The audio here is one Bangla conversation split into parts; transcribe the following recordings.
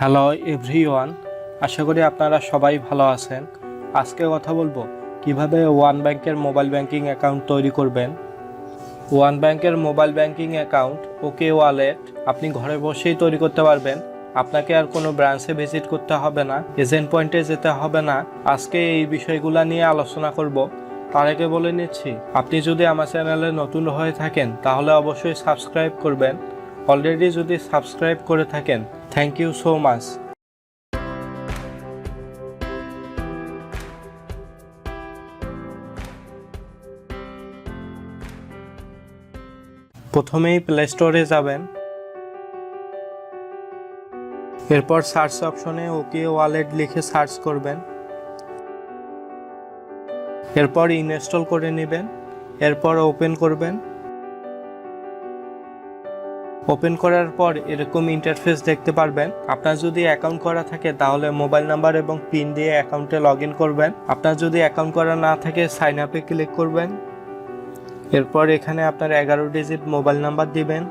হ্যালো এভরিওয়ান, আশা করি আপনারা সবাই ভালো আছেন। আজকে কথা বলবো কিভাবে ওয়ান ব্যাংকের মোবাইল ব্যাংকিং অ্যাকাউন্ট তৈরি করবেন। ওয়ান ব্যাংকের মোবাইল ব্যাংকিং অ্যাকাউন্ট ওকে ওয়ালেট আপনি ঘরে বসেই তৈরি করতে পারবেন। আপনাকে আর কোনো ব্রাঞ্চে ভিজিট করতে হবে না, এজেন্ট পয়েন্টে যেতে হবে না। আজকে এই বিষয়গুলো নিয়ে আলোচনা করব। তার আগে বলে নিচ্ছি, আপনি যদি আমার চ্যানেলে নতুন হয়ে থাকেন তাহলে অবশ্যই সাবস্ক্রাইব করবেন। অলরেডি যদি সাবস্ক্রাইব করে থাকেন, থ্যাংক ইউ সো মাচ। প্রথমেই প্লে স্টোরে যাবেন, এরপর সার্চ অপশনে ওকে ওয়ালেট লিখে সার্চ করবেন, এরপর ইনস্টল করে নেবেন, এরপর ওপেন করবেন। ওপেন করার পর এরকম ইন্টারফেস দেখতে পারবেন। আপনার যদি অ্যাকাউন্ট করা থাকে তাহলে মোবাইল নাম্বার এবং পিন দিয়ে অ্যাকাউন্টে লগ ইন করবেন। আপনার যদি অ্যাকাউন্ট করা না থাকে সাইন আপে ক্লিক করবেন। এরপর এখানে আপনার 11 ডিজিট মোবাইল নাম্বার দিবেন।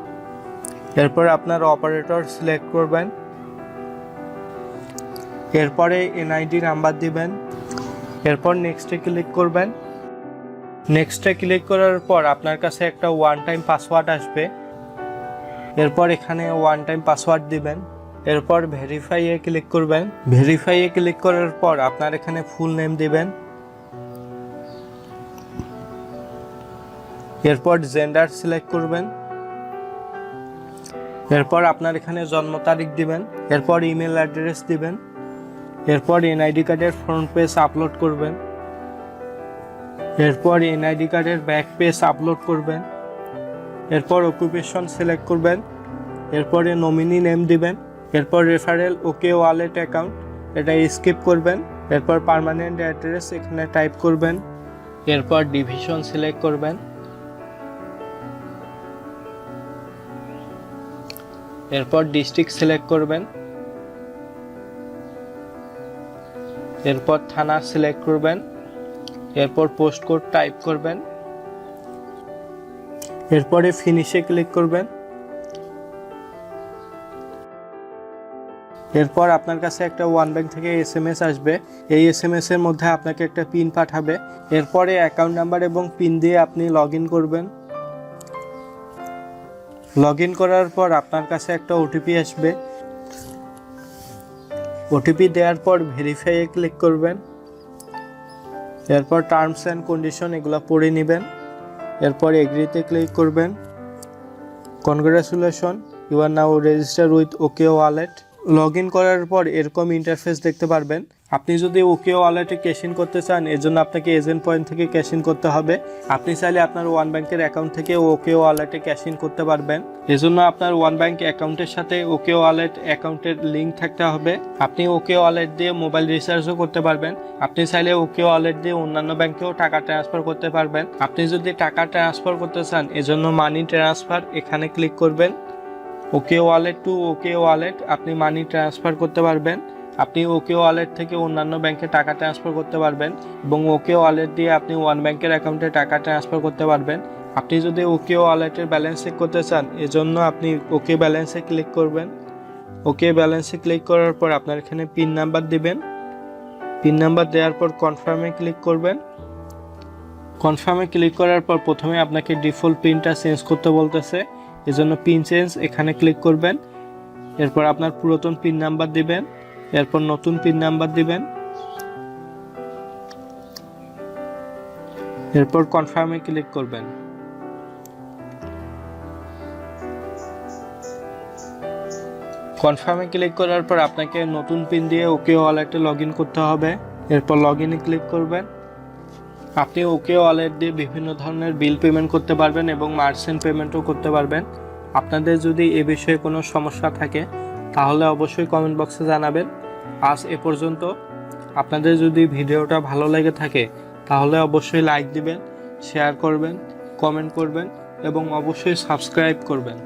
এরপর আপনার অপারেটর সিলেক্ট করবেন। এরপরে এনআইডি নাম্বার দিবেন। এরপর নেক্সটে ক্লিক করবেন। নেক্সটে ক্লিক করার পর আপনার কাছে একটা ওয়ান টাইম পাসওয়ার্ড আসবে। এরপর এখানে ওয়ান টাইম পাসওয়ার্ড দিবেন। এরপর ভেরিফাইয়ে ক্লিক করবেন। ভেরিফাইয়ে ক্লিক করার পর আপনার এখানে ফুল নেম দিবেন। এরপর জেন্ডার সিলেক্ট করবেন। এরপর আপনার এখানে জন্ম তারিখ দিবেন। এরপর ইমেল অ্যাড্রেস দিবেন। এরপর এনআইডি কার্ডের ফ্রন্ট পেজ আপলোড করবেন। এরপর এনআইডি কার্ডের ব্যাক পেজ আপলোড করবেন। এরপর অকুপেশন সিলেক্ট করবেন। এরপরে নমিনি নেম দিবেন। এরপর রেফারেল ওকে ওয়ালেট অ্যাকাউন্ট, এটা স্কিপ করবেন। এরপর পার্মানেন্ট অ্যাড্রেস এখানে টাইপ করবেন। এরপর ডিভিশন সিলেক্ট করবেন। এরপর ডিস্ট্রিক্ট সিলেক্ট করবেন। এরপর থানা সিলেক্ট করবেন। এরপর পোস্ট কোড টাইপ করবেন। এরপরে ফিনিশে ক্লিক করবেন। এরপর আপনার কাছে একটা ওয়ান ব্যাংক থেকে এসএমএস আসবে। এই এসএমএস এর মধ্যে আপনাকে একটা পিন পাঠাবে। এরপরে অ্যাকাউন্ট নাম্বার এবং পিন দিয়ে আপনি লগ ইন করবেন। লগ ইন করার পর আপনার কাছে একটা ওটিপি আসবে। ওটিপি দেওয়ার পর ভেরিফাইয়ে ক্লিক করবেন। এরপর টার্মস অ্যান্ড কন্ডিশন এগুলো পড়ে নেবেন। এরপর এগ্রিতে ক্লিক করবেন। Congratulation, you are now register with OK wallet. Log in করার পর এরকম ইন্টারফেস দেখতে পারবেন। আপনি যদি ওকে ওয়ালেটে ক্যাশ ইন করতে চান, এর জন্য আপনাকে এজেন্ট পয়েন্ট থেকে ক্যাশ ইন করতে হবে। আপনি চাইলে আপনার ওয়ান ব্যাংকের অ্যাকাউন্ট থেকে ওকে ওয়ালেটে ক্যাশ ইন করতে পারবেন। এজন্য আপনার ওয়ান ব্যাংক অ্যাকাউন্টের সাথে ওকে ওয়ালেট অ্যাকাউন্টের লিঙ্ক থাকতে হবে। আপনি ওকে ওয়ালেট দিয়ে মোবাইল রিচার্জও করতে পারবেন। আপনি চাইলে ওকে ওয়ালেট দিয়ে অন্যান্য ব্যাংকেও টাকা ট্রান্সফার করতে পারবেন। আপনি যদি টাকা ট্রান্সফার করতে চান, এজন্য মানি ট্রান্সফার এখানে ক্লিক করবেন। ওকে ওয়ালেট টু ওকে ওয়ালেট আপনি মানি ট্রান্সফার করতে পারবেন। আপনি ওকে ওয়ালেট থেকে অন্যান্য ব্যাংকে টাকা ট্রান্সফার করতে পারবেন এবং ওকে ওয়ালেট দিয়ে আপনি ওয়ান ব্যাংকের অ্যাকাউন্টে টাকা ট্রান্সফার করতে পারবেন। আপনি যদি ওকে ওয়ালেটের ব্যালেন্স চেক করতে চান, এজন্য আপনি ওকে ব্যালেন্সে ক্লিক করবেন। ওকে ব্যালেন্সে ক্লিক করার পর আপনার এখানে পিন নাম্বার দিবেন। পিন নাম্বার দেওয়ার পর কনফার্মে ক্লিক করবেন। কনফার্মে ক্লিক করার পর প্রথমে আপনাকে ডিফল্ট পিনটা চেঞ্জ করতে বলতেছে, এজন্য পিন চেঞ্জ এখানে ক্লিক করবেন। এরপর আপনার পুরাতন পিন নাম্বার দিবেন। এরপর নতুন পিন নাম্বার দিবেন। এরপর কনফার্মে ক্লিক করবেন। কনফার্মে ক্লিক করার পর আপনাকে নতুন পিন দিয়ে ওকে ওয়ালেটে লগ ইন করতে হবে। এরপর লগ ইনে ক্লিক করবেন। আপনি ওকে ওয়ালেট দিয়ে বিভিন্ন ধরনের বিল পেমেন্ট করতে পারবেন এবং মার্চেন্ট পেমেন্টও করতে পারবেন। আপনাদের যদি এ বিষয়ে কোনো সমস্যা থাকে তাহলে অবশ্যই কমেন্ট বক্সে জানাবেন। আজ এ পর্যন্ত। আপনাদের যদি ভিডিওটা ভালো লেগে থাকে তাহলে অবশ্যই লাইক দিবেন, শেয়ার করবেন, কমেন্ট করবেন এবং অবশ্যই সাবস্ক্রাইব করবেন।